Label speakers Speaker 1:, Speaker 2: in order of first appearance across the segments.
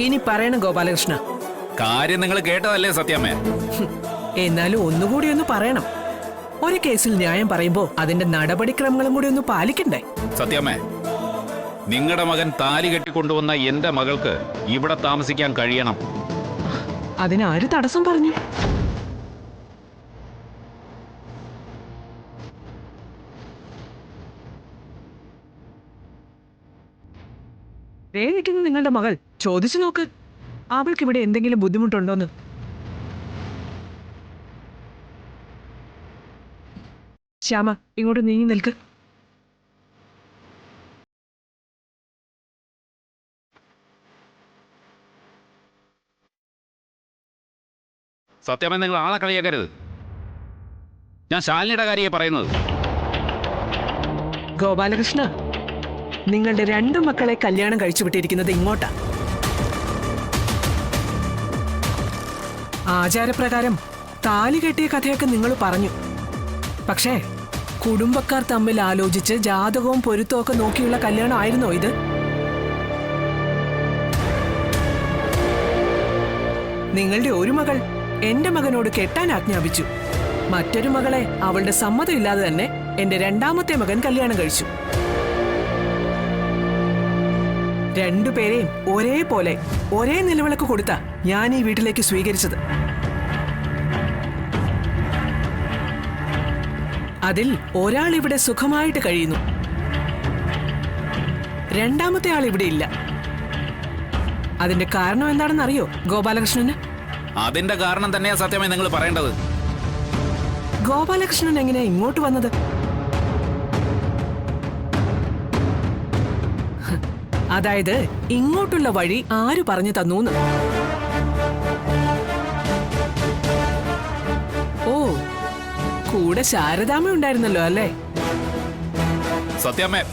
Speaker 1: ഇനി പറയണം ഗോപാലകൃഷ്ണ.
Speaker 2: കാര്യം നിങ്ങൾ കേട്ടതല്ലേ സത്യാമ്മേ?
Speaker 1: എന്നാലും ഒന്നുകൂടി ഒന്ന് പറയണം. ഒരു കേസിൽ ന്യായം പറയുമ്പോ അതിന്റെ നടപടിക്രമങ്ങളും കൂടി ഒന്ന് പാലിക്കണ്ടേ?
Speaker 2: സത്യാമ്മേ, നിങ്ങളുടെ മകൻ താലി കെട്ടിക്കൊണ്ടുവന്ന എന്റെ മകൾക്ക് ഇവിടെ താമസിക്കാൻ കഴിയണം.
Speaker 1: അതിനാര് തടസ്സം പറഞ്ഞു? നിൽക്കുന്ന നിങ്ങളുടെ മകൾ ചോദിച്ചു നോക്ക്, അവൾക്ക് ഇവിടെ എന്തെങ്കിലും ബുദ്ധിമുട്ടുണ്ടോന്ന്. ശ്യാമ, ഇങ്ങോട്ട് നീങ്ങി നിൽക്ക്.
Speaker 2: സത്യാമ്മ, നിങ്ങൾ ആളെ കളിയാക്കരുത്. ഞാൻ ശാലിനിയുടെ കാര്യമേ പറയുന്നത്.
Speaker 1: ഗോപാലകൃഷ്ണ, നിങ്ങളുടെ രണ്ടു മക്കളെ കല്യാണം കഴിച്ചു വിട്ടിരിക്കുന്നത് ഇങ്ങോട്ടാ. ആചാരപ്രകാരം താലി കെട്ടിയ കഥയൊക്കെ നിങ്ങൾ പറഞ്ഞു. പക്ഷേ കുടുംബക്കാർ തമ്മിൽ ആലോചിച്ച് ജാതകവും പൊരുത്തവും ഒക്കെ നോക്കിയുള്ള കല്യാണം ആയിരുന്നോ ഇത്? നിങ്ങളുടെ ഒരു മകൾ എന്റെ മകനോട് കെട്ടാൻ ആജ്ഞാപിച്ചു. മറ്റൊരു മകളെ അവളുടെ സമ്മതം ഇല്ലാതെ തന്നെ എന്റെ രണ്ടാമത്തെ മകൻ കല്യാണം കഴിച്ചു. രണ്ടുപേരെയും ഒരേപോലെ ഒരേ നിലവിളക്ക് കൊടുത്താ ഞാൻ ഈ വീട്ടിലേക്ക് സ്വീകരിച്ചത്. അതിൽ ഒരാൾ ഇവിടെ സുഖമായിട്ട് കഴിയുന്നു, രണ്ടാമത്തെ ആൾ ഇവിടെ ഇല്ല. അതിന്റെ കാരണം എന്താണെന്ന് അറിയോ ഗോപാലകൃഷ്ണന്?
Speaker 2: അതിന്റെ കാരണം തന്നെയാ സത്യമേ നിങ്ങൾ പറയേണ്ടത്.
Speaker 1: ഗോപാലകൃഷ്ണൻ എങ്ങനെയാ ഇങ്ങോട്ട് വന്നത്? അതായത് ഇങ്ങോട്ടുള്ള വഴി ആര് പറഞ്ഞു തന്നൂന്ന്? ഓ, കൂടെ ശാരദാമ്മ ഉണ്ടായിരുന്നല്ലോ അല്ലേ?
Speaker 2: സത്യാമ്മേ,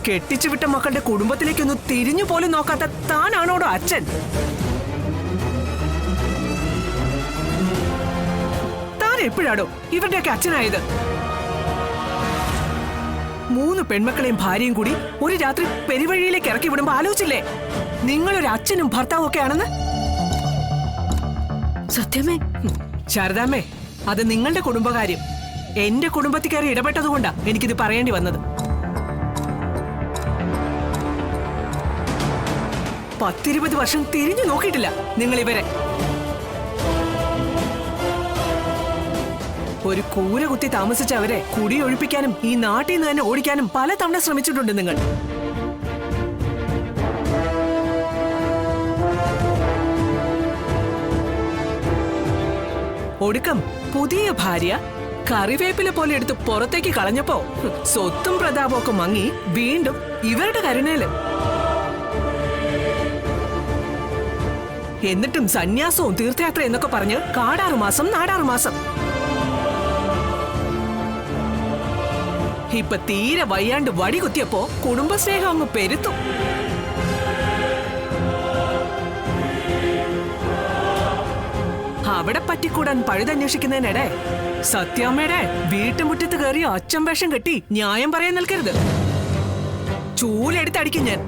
Speaker 1: കെട്ടിച്ചു വിട്ട മക്കളുടെ കുടുംബത്തിലേക്കൊന്ന് തിരിഞ്ഞു പോലും നോക്കാത്ത താനാണോടോ അച്ഛൻ? താൻ എപ്പോഴാടോ ഇവരുടെയൊക്കെ അച്ഛനായത്? 3 പെൺമക്കളെയും ഭാര്യയും കൂടി ഒരു രാത്രി പെരുവഴിയിലേക്ക് ഇറക്കി വിടുമ്പോ ആലോചിച്ചില്ലേ നിങ്ങളൊരു അച്ഛനും ഭർത്താവും ഒക്കെ ആണെന്ന്? സത്യമേ, ശാരദാമ്മേ, അത് നിങ്ങളുടെ കുടുംബകാര്യം. എന്റെ കുടുംബത്തിൽ കയറി ഇടപെട്ടതുകൊണ്ടാ എനിക്കിത് പറയേണ്ടി വന്നത്. 10-20 വർഷം തിരിഞ്ഞു നോക്കിയിട്ടില്ല നിങ്ങൾ ഇവരെ. ഒരു കൂര കുത്തി താമസിച്ച അവരെ കുടിയൊഴിപ്പിക്കാനും ഈ നാട്ടിൽ നിന്ന് തന്നെ ഓടിക്കാനും പലതവണ ശ്രമിച്ചിട്ടുണ്ട് നിങ്ങൾ. ഒടുക്കം പുതിയ ഭാര്യ കറിവേപ്പില പോലെ എടുത്ത് പുറത്തേക്ക് കളഞ്ഞപ്പോ സ്വത്തും പ്രതാപവും ഒക്കെ മങ്ങി വീണ്ടും ഇവരുടെ കരുണയില്. എന്നിട്ടും സന്യാസവും തീർത്ഥയാത്ര എന്നൊക്കെ പറഞ്ഞ് കാടാറു മാസം നാടാറു മാസം. ഇപ്പൊ തീരെ വയ്യാണ്ട് വടി കുത്തിയപ്പോ കുടുംബസ്നേഹം അങ്ങ് പെരുത്തു. അവിടെ പറ്റിക്കൂടാൻ പഴുതന്വേഷിക്കുന്നതിനിടെ സത്യാമ്മയുടെ വീട്ടുമുറ്റത്ത് കയറിയ അച്ഛൻ വേഷം കെട്ടി ന്യായം പറയാൻ നിൽക്കരുത്. ചൂലെടുത്തടിക്കും ഞാൻ.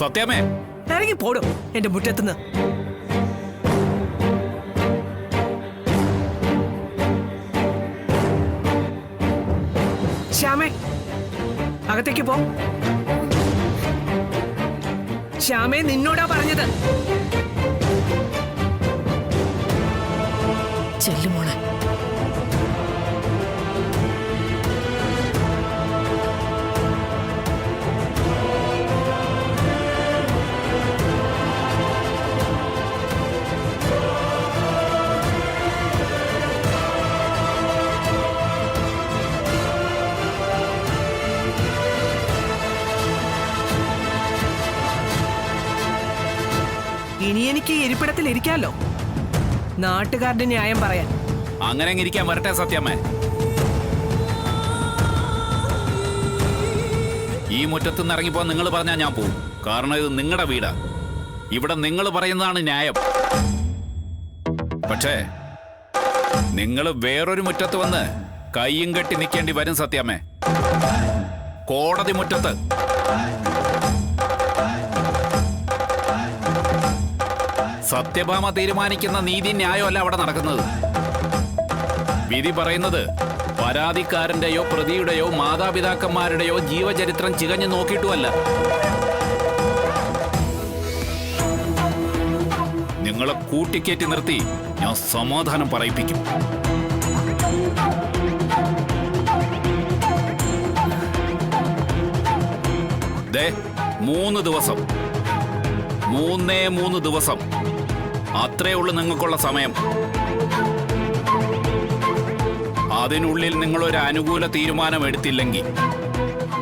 Speaker 2: സത്യാമ്മേ,
Speaker 1: ഇറങ്ങി പോടും എന്റെ മുറ്റത്തുനിന്ന്. ശ്യാമേ, അകത്തേക്ക് പോ. ശ്യാമേ, നിന്നോടാ പറഞ്ഞത്. ചെല്ലുമോളെ. ഇനി എനിക്ക് ഇരിപ്പിടത്തിൽ ഇരിക്കാലോ, നാട്ടുകാരുടെ ന്യായം പറയാൻ.
Speaker 2: അങ്ങനെ ഇരിക്കാൻ വരട്ടെ സത്യാമ്മേ. ഈ മുറ്റത്തുനിന്ന് ഇറങ്ങിപ്പോ നിങ്ങൾ പറഞ്ഞാൽ ഞാൻ പോവും. കാരണം ഇത് നിങ്ങളുടെ വീടാ. ഇവിടെ നിങ്ങൾ പറയുന്നതാണ് ന്യായം. പക്ഷേ നിങ്ങൾ വേറൊരു മുറ്റത്ത് വന്ന് കയ്യും കെട്ടി നിൽക്കേണ്ടി വരും സത്യാമ്മേ. കോടതി മുറ്റത്ത്. സത്യഭാമ തീരുമാനിക്കുന്ന നീതി ന്യായമല്ല അവിടെ നടക്കുന്നത്. വിധി പറയുന്നത് പരാതിക്കാരന്റെയോ പ്രതിയുടെയോ മാതാപിതാക്കന്മാരുടെയോ ജീവചരിത്രം ചികഞ്ഞു നോക്കിയിട്ടുമല്ല. നിങ്ങളെ കൂട്ടിക്കേറ്റി നിർത്തി ഞാൻ സമാധാനം പറയിപ്പിക്കും. ദേ 3 ദിവസം, 3 ദിവസം അത്രേ ഉള്ളൂ നിങ്ങൾക്കുള്ള സമയം. അതിനുള്ളിൽ നിങ്ങളൊരു അനുകൂല തീരുമാനം എടുത്തില്ലെങ്കിൽ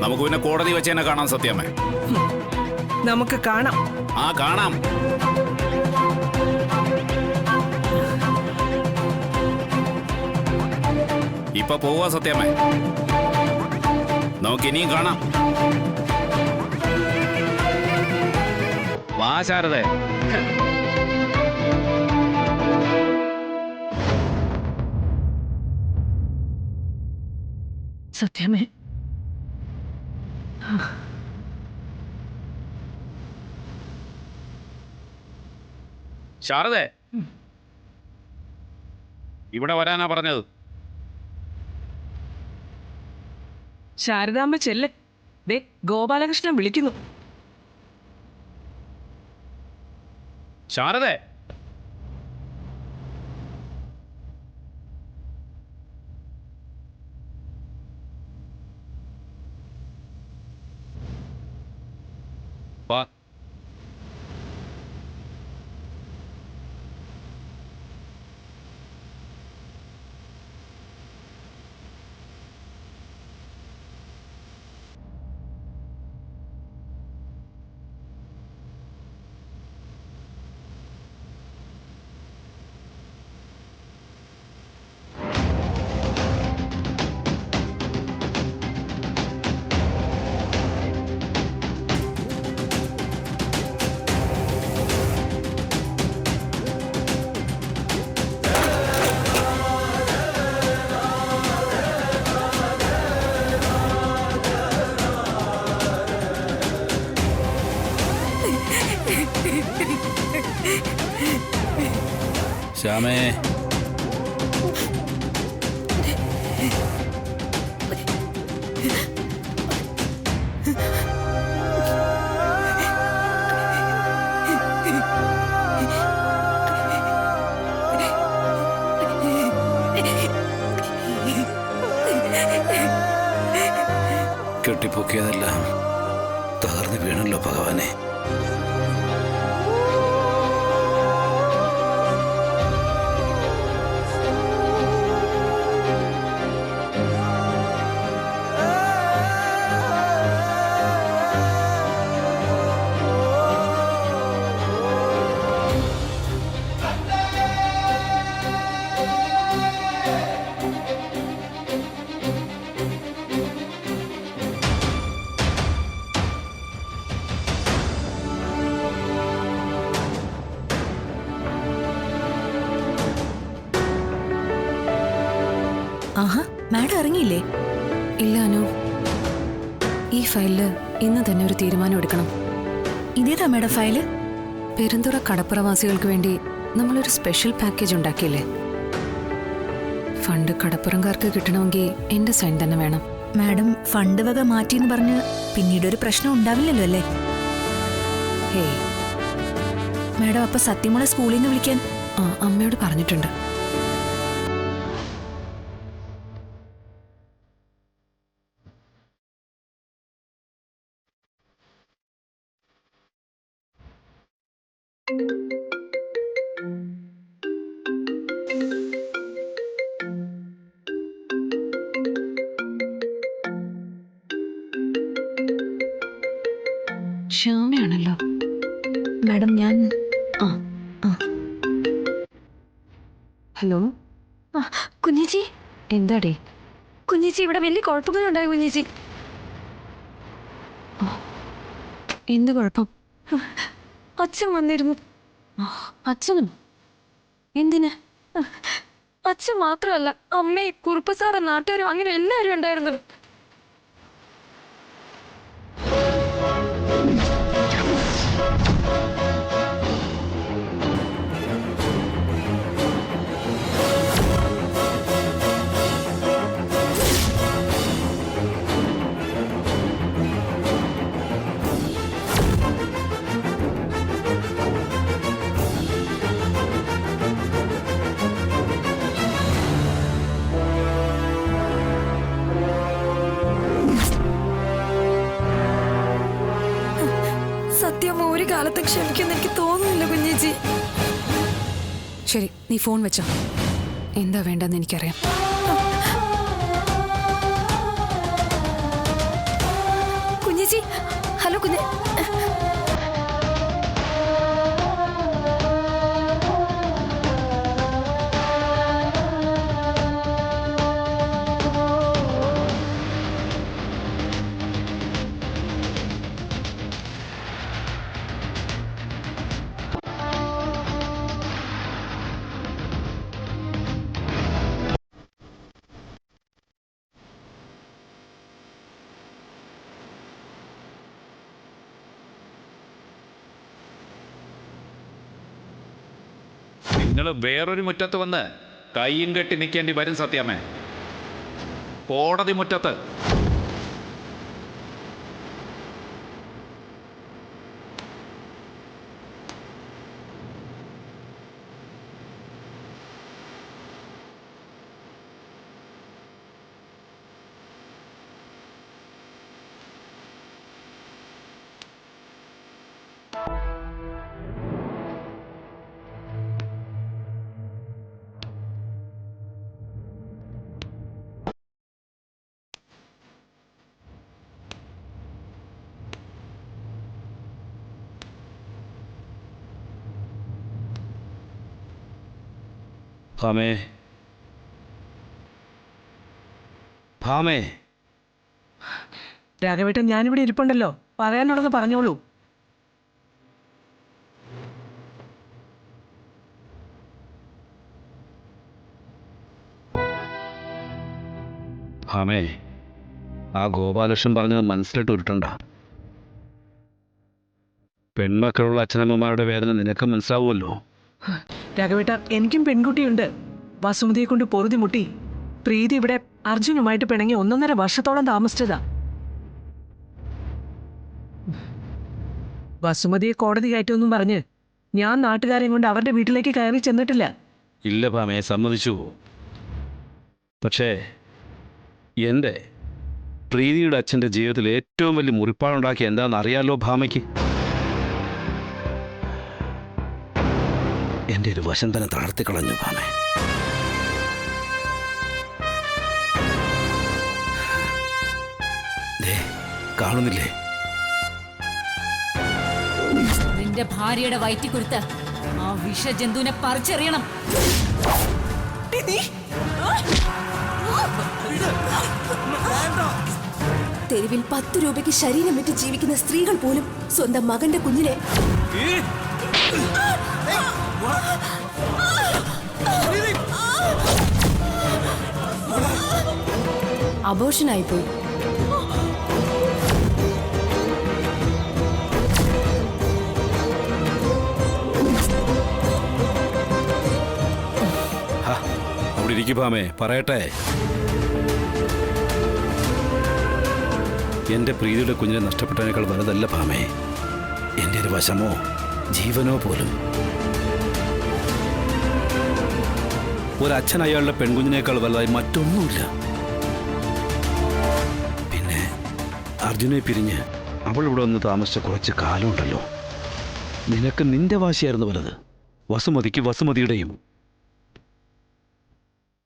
Speaker 2: നമുക്ക് പിന്നെ കോടതി വെച്ച് തന്നെ കാണാം. സത്യമേ,
Speaker 1: നമുക്ക് കാണാം.
Speaker 2: ആ കാണാം. ഇപ്പൊ പോവാ സത്യമേ, നമുക്കിനിയും കാണാം. വാ ശാരദേ.
Speaker 1: സത്യമേ,
Speaker 2: ശാരദേ, ഇവിടെ വരാനാ പറഞ്ഞത്.
Speaker 1: ശാരദാമ്മ ചെല്ല്. ദേ ഗോപാലകൃഷ്ണൻ വിളിക്കുന്നു.
Speaker 2: ശാരദേ, വാ. ശ്യാമേ, കെട്ടിപ്പൊക്കിയതെല്ലാം തകർന്നു വീണല്ലോ ഭഗവാനെ.
Speaker 3: ആഹാ, മാഡം ഇറങ്ങിയില്ലേ? ഇല്ല അനു, ഈ ഫയലില് ഇന്ന് തന്നെ ഒരു തീരുമാനം എടുക്കണം. ഇതേതാ മാഡം ഫയല്? പെരുന്തുറ കടപ്പുറവാസികൾക്ക് വേണ്ടി നമ്മളൊരു സ്പെഷ്യൽ പാക്കേജ് ഉണ്ടാക്കിയില്ലേ? ഫണ്ട് കടപ്പുറംകാർക്ക് കിട്ടണമെങ്കിൽ എന്റെ സൈൻ തന്നെ വേണം.
Speaker 4: മാഡം ഫണ്ട് വക മാറ്റിന്ന് പറഞ്ഞ് പിന്നീട് ഒരു പ്രശ്നം ഉണ്ടാവില്ലല്ലോ അല്ലേ?
Speaker 3: ഹേയ്,
Speaker 4: മാഡം അപ്പൊ സത്യമോളെ സ്കൂളിൽ നിന്ന് വിളിക്കാൻ
Speaker 3: അമ്മയോട് പറഞ്ഞിട്ടുണ്ട്. ശ്യാമയാണല്ലോ.
Speaker 4: മാഡം ഞാൻ
Speaker 3: ഹലോ
Speaker 4: കുഞ്ഞേച്ചി.
Speaker 3: എന്താടേ?
Speaker 4: കുഞ്ഞേച്ചി, ഇവിടെ വലിയ കുഴപ്പങ്ങളുണ്ടായി കുഞ്ഞേച്ചി.
Speaker 3: എന്ത് കുഴപ്പം?
Speaker 4: അച്ഛൻ വന്നിരുന്നു.
Speaker 3: അച്ഛനും? എന്തിന്?
Speaker 4: അച്ഛൻ മാത്രമല്ല, അമ്മയും കുറുപ്പ് സാറും നാട്ടുകാരും അങ്ങനെ എല്ലാവരും ഉണ്ടായിരുന്നു. കാലത്ത് ക്ഷമിക്കുമെന്ന് എനിക്ക് തോന്നുന്നില്ല കുഞ്ഞേച്ചി.
Speaker 3: ശരി, നീ ഫോൺ വെച്ചോ. എന്താ വേണ്ടെന്ന് എനിക്കറിയാം.
Speaker 4: കുഞ്ഞേച്ചി, ഹലോ കുഞ്ഞേ.
Speaker 2: നിങ്ങൾ വേറൊരു മുറ്റത്ത് വന്ന് കൈയും കെട്ടി നിൽക്കേണ്ടി വരും സത്യമേ. കോടതി മുറ്റത്ത്.
Speaker 5: ഭാമേ, ഭാമേ.
Speaker 1: രാഘവേട്ടൻ, ഞാനിവിടെ ഇരിപ്പുണ്ടല്ലോ, പറയാനുള്ളത് പറഞ്ഞോളൂ.
Speaker 5: ഭാമേ, ആ ഗോപാലകൃഷ്ണൻ പറഞ്ഞത് മനസ്സിലിട്ട് ഉരുട്ടണ്ട. പെൺമക്കളുള്ള അച്ഛനമ്മമാരുടെ വേദന നിനക്ക് മനസ്സിലാവുമല്ലോ.
Speaker 1: രാഘവേട്ട, എനിക്കും പെൺകുട്ടിയുണ്ട്. വസുമതിയെ കൊണ്ട് പൊറുതി മുട്ടി പ്രീതി ഇവിടെ അർജുനുമായിട്ട് പിണങ്ങി 1.5 വർഷത്തോളം താമസിച്ചതാ. വസുമതിയെ കോടതി കയറ്റുമെന്നും പറഞ്ഞ് ഞാൻ നാട്ടുകാരെയും കൊണ്ട് അവരുടെ വീട്ടിലേക്ക് കയറി ചെന്നിട്ടില്ല.
Speaker 5: ഇല്ല ഭാമേ, സമ്മതിച്ചു. പക്ഷേ എൻ്റെ പ്രീതിയുടെ അച്ഛൻ്റെ ജീവിതത്തിൽ ഏറ്റവും വലിയ മുറിപ്പാടുണ്ടാക്കി എന്താണെന്ന് അറിയാലോ ഭാമയ്ക്ക്. എൻ്റെ ഒരു വശം തന്നെ തളർത്തിക്കളഞ്ഞു ഭാമേ. കാണുന്നില്ലേ,
Speaker 6: നിന്റെ ഭാര്യയുടെ വയറ്റിക്കുരുത്ത് ആ വിഷജന്തുവിനെ പറിച്ചെറിയണം.
Speaker 7: തെരുവിൽ 10 രൂപയ്ക്ക് ശരീരം വിറ്റ് ജീവിക്കുന്ന സ്ത്രീകൾ പോലും സ്വന്തം മകന്റെ കുഞ്ഞിനെ അബോർഷനായിപ്പോയി.
Speaker 5: അവിടെ ഇരിക്കും ഭാമേ, പറയട്ടെ. എൻ്റെ പ്രീതിയുടെ കുഞ്ഞിനെ നഷ്ടപ്പെട്ടതിനേക്കാൾ വലുതല്ല ഭാമേ എൻ്റെ ഒരു വശമോ ജീവനോ പോലും. ഒരച്ഛൻ അയാളുടെ പെൺകുഞ്ഞിനേക്കാൾ വലുതായി മറ്റൊന്നുമില്ല. പിന്നെ അർജുനെ പിരിഞ്ഞ് അവൾ ഇവിടെ വന്ന് താമസിച്ച കുറച്ച് കാലമുണ്ടല്ലോ, നിനക്ക് നിന്റെ വാശിയായിരുന്നു വലുത്, വസുമതിക്ക് വസുമതിയുടെയും.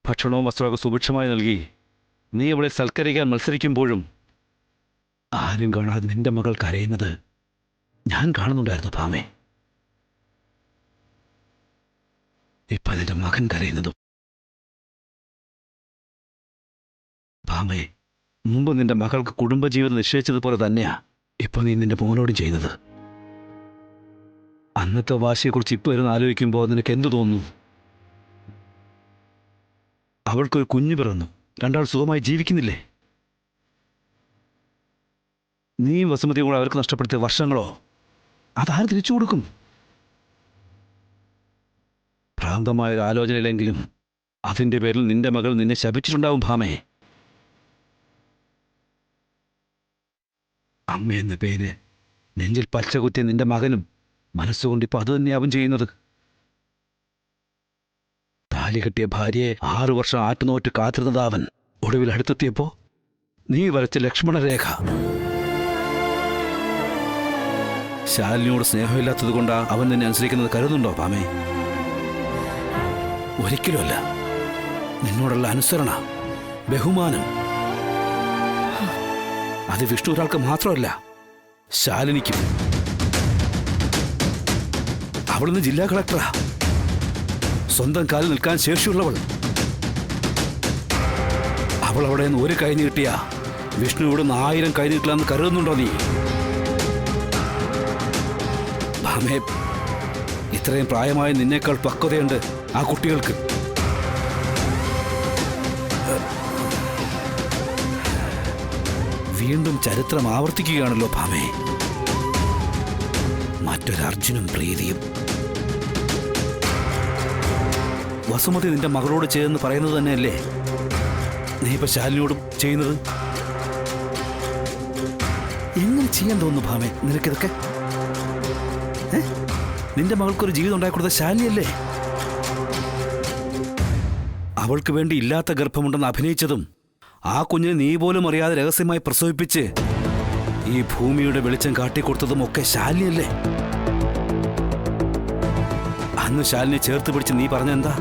Speaker 5: ഭക്ഷണവും വസ്ത്രമൊക്കെ സുഭിക്ഷമായി നൽകി നീ അവളെ സൽക്കരിക്കാൻ മത്സരിക്കുമ്പോഴും ആരും കാണാതെ നിന്റെ മകൾ കരയുന്നത് ഞാൻ കാണുന്നുണ്ടായിരുന്നു ഭാമേ. ഇപ്പൊ നിന്റെ മകൻ കരയുന്നതും. ഭാമേ, മുമ്പ് നിന്റെ മകൾക്ക് കുടുംബജീവിതം നിശ്ചയിച്ചതുപോലെ തന്നെയാ ഇപ്പൊ നീ നിന്റെ മോനോടും ചെയ്യുന്നത്. അന്നത്തെ വാശിയെക്കുറിച്ച് ഇപ്പൊ ഇരുന്ന് ആലോചിക്കുമ്പോൾ നിനക്ക് എന്തു തോന്നുന്നു? അവൾക്കൊരു കുഞ്ഞു പിറന്നു, 2 ആൾ സുഖമായി ജീവിക്കുന്നില്ലേ? നീ വസുമതിയും കൂടെ അവർക്ക് നഷ്ടപ്പെടുത്തിയ വർഷങ്ങളോ അതാരും തിരിച്ചു കൊടുക്കും? ഭ്രാന്തമായൊരു ആലോചനയിലെങ്കിലും അതിൻ്റെ പേരിൽ നിന്റെ മകൾ നിന്നെ ശപിച്ചിട്ടുണ്ടാവും ഭാമേ. അമ്മയെന്ന പേര് നെഞ്ചിൽ പച്ചകുത്തിയ നിന്റെ മകനും മനസ്സുകൊണ്ട് ഇപ്പൊ അത് തന്നെയാവും ചെയ്യുന്നത്. താലി കെട്ടിയ ഭാര്യയെ 6 വർഷം ആറ്റുനോറ്റ് കാത്തിരുന്നതാവൻ ഒടുവിൽ അടുത്തെത്തിയപ്പോ നീ വരച്ച ലക്ഷ്മണരേഖ ശാലിനിയോട് സ്നേഹമില്ലാത്തത് കൊണ്ടാ അവൻ നിന്നെ അനുസരിക്കുന്നത് കരുതുന്നുണ്ടോ ഭാമേ? ഒരിക്കലുമല്ല. നിന്നോടുള്ള അനുസരണ, ബഹുമാനം, അത് വിഷ്ണു ഒരാൾക്ക് മാത്രമല്ല, ശാലിനിക്കും. അവളിന്ന് ജില്ലാ കളക്ടറാ, സ്വന്തം കാലിൽ നിൽക്കാൻ ശേഷിയുള്ളവൾ. അവൾ അവിടെ നിന്ന് ഒരു കൈ നീട്ടിയാ വിഷ്ണു ഇവിടുന്ന് 1000 കൈ നീട്ടില്ലെന്ന് കരുതുന്നുണ്ടോ നീ? ഭാമേ, ഇത്രയും പ്രായമായ നിന്നേക്കാൾ പക്വതയുണ്ട് ആ കുട്ടികൾക്ക്. വീണ്ടും ചരിത്രം ആവർത്തിക്കുകയാണല്ലോ ഭാമേ. മറ്റൊരു അർജുനും പ്രീതിയും. വസുമതി നിന്റെ മകളോട് ചെയ്തെന്ന് പറയുന്നത് തന്നെയല്ലേ നീ ഇപ്പൊ ശാലിനിയോടും ചെയ്യുന്നത്? എങ്ങനെ ചെയ്യാൻ തോന്നുന്നു ഭാമേ നിനക്കിതൊക്കെ? നിന്റെ മകൾക്കൊരു ജീവിതം ഉണ്ടാക്കി കൊടുത്ത ശാലിനിയല്ലേ? അവൾക്ക് വേണ്ടി ഇല്ലാത്ത ഗർഭമുണ്ടെന്ന് അഭിനയിച്ചതും ആ കുഞ്ഞിനെ നീ പോലും അറിയാതെ രഹസ്യമായി പ്രസവിപ്പിച്ച് ഈ ഭൂമിയുടെ വെളിച്ചം കാട്ടിക്കൊടുത്തതും ഒക്കെ ശാലിനിയല്ലേ? അന്ന് ശാലിനെ ചേർത്ത് പിടിച്ച് നീ പറഞ്ഞെന്താ?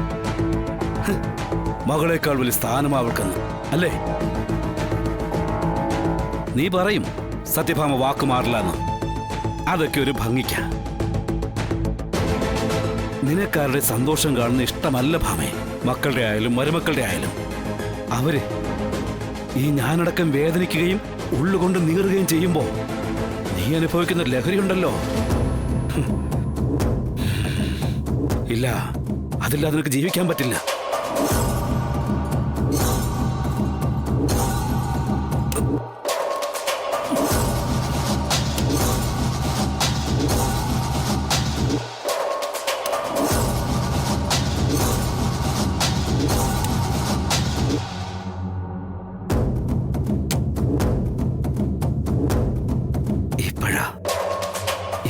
Speaker 5: മകളേക്കാൾ വലിയ സ്ഥാനം അവൾക്കെന്ന് അല്ലേ? നീ പറയും സത്യഭാമ വാക്ക് മാറില്ലെന്ന്. അതൊക്കെ ഒരു ഭംഗിക്ക. നിനക്കാരുടെ സന്തോഷം കാണുന്ന ഇഷ്ടമല്ല ഭാമേ. മക്കളുടെ ആയാലും മരുമക്കളുടെ ആയാലും അവര് ഈ ഞാനടക്കം വേദനിക്കുകയും ഉള്ളുകൊണ്ട് നീറുകയും ചെയ്യുമ്പോ നീ അനുഭവിക്കുന്ന ലഹരിയുണ്ടല്ലോ. ഇല്ല, അതില്ലാതെ നിനക്ക് ജീവിക്കാൻ പറ്റില്ല.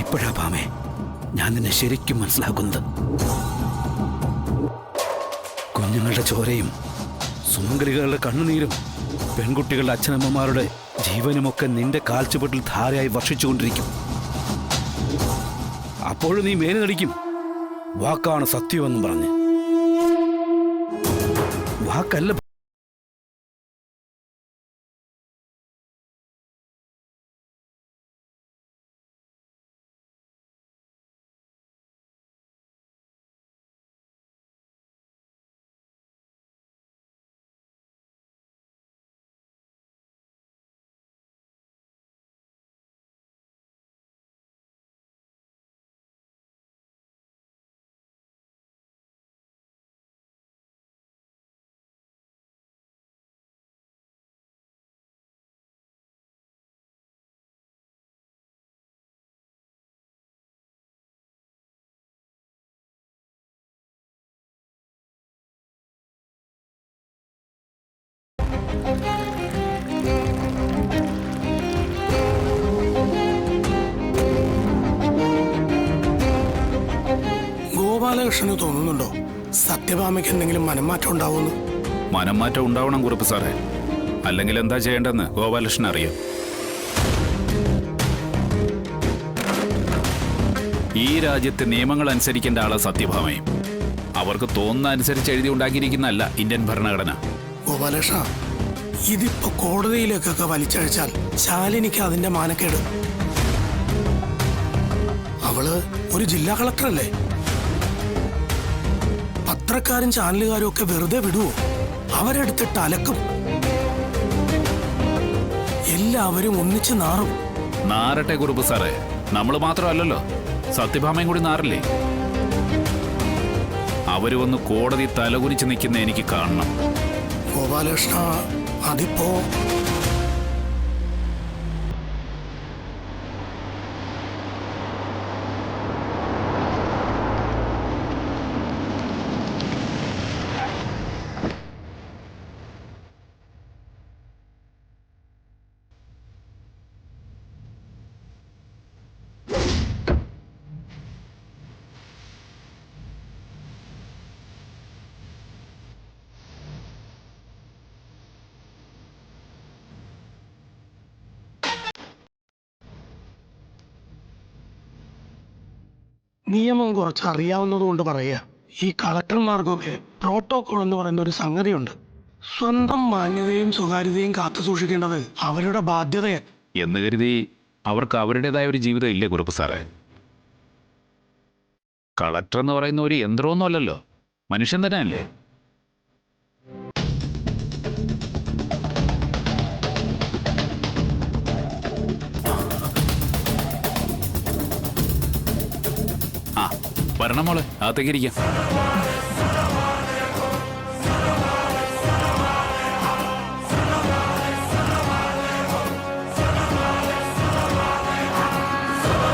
Speaker 5: ഇപ്പോഴാ ഭാമേ ഞാൻ നിന്നെ ശരിക്കും മനസ്സിലാക്കുന്നത്. കുഞ്ഞുങ്ങളുടെ ചോരയും സുമംഗലികളുടെ കണ്ണുനീരും പെൺകുട്ടികളുടെ അച്ഛനമ്മമാരുടെ ജീവനുമൊക്കെ നിന്റെ കാൽച്ചുവട്ടിൽ ധാരയായി വർഷിച്ചുകൊണ്ടിരിക്കും. അപ്പോഴും നീ മേലെ നടിക്കും വാക്കാണ് സത്യമെന്നും പറഞ്ഞ്. വാക്കല്ല
Speaker 8: ഗോപാലകൃഷ്ണന് തോന്നുന്നുണ്ടോ സത്യഭാമയ്ക്ക് എന്തെങ്കിലും മനംമാറ്റം ഉണ്ടാവുമെന്ന്?
Speaker 2: മനംമാറ്റം ഉണ്ടാവണം കുറുപ്പ് സാറേ, അല്ലെങ്കിൽ എന്താ ചെയ്യേണ്ടെന്ന് ഗോപാലകൃഷ്ണൻ അറിയാം. ഈ രാജ്യത്തെ നിയമങ്ങൾ അനുസരിക്കേണ്ട ആളാ സത്യഭാമയും. അവർക്ക് തോന്നുന്ന അനുസരിച്ച് എഴുതി ഉണ്ടാക്കിയിരിക്കുന്നതല്ല ഇന്ത്യൻ ഭരണഘടന.
Speaker 8: ഗോപാലകൃഷ്ണ, ഇതിപ്പോ കോടതിയിലേക്കൊക്കെ വലിച്ചഴിച്ചാൽ ശാലിനിക്ക് അതിന്റെ മാനക്കേട്. അവള് ഒരു ജില്ലാ കളക്ടറല്ലേ? പത്രക്കാരും ചാനലുകാരും ഒക്കെ വെറുതെ വിടുവോ? അവരെടുത്തിട്ട് അലക്കും. എല്ലാവരും ഒന്നിച്ച് നാറും.
Speaker 2: നാറട്ടെ കുറുപ്പ് സാറേ, നമ്മൾ മാത്രമല്ലല്ലോ, സത്യഭാമയും കൂടി നാറില്ലേ? അവര് വന്ന് കോടതി തലകുനിച്ച് നിൽക്കുന്ന എനിക്ക് കാണണം.
Speaker 8: ഗോപാലകൃഷ്ണ, അതിപ്പോ നിയമം കുറച്ച് അറിയാവുന്നതുകൊണ്ട് പറയുക, ഈ കളക്ടർമാർക്കൊക്കെ പ്രോട്ടോകോൾ എന്ന് പറയുന്ന ഒരു സംഗതിയുണ്ട്. സ്വന്തം മാന്യതയും സ്വകാര്യതയും കാത്തു സൂക്ഷിക്കേണ്ടത് അവരുടെ ബാധ്യതയാണ്.
Speaker 2: എന്ന് കരുതി അവർക്ക് അവരുടേതായ ഒരു ജീവിതം ഇല്ലേ കുറുപ്പ് സാറേ? കളക്ടർ എന്ന് പറയുന്ന ഒരു യന്ത്രമൊന്നും അല്ലല്ലോ, മനുഷ്യൻ തന്നെ അല്ലേ? ആ, വരണം മോളെ, അകത്തേക്ക് ഇരിക്കാം.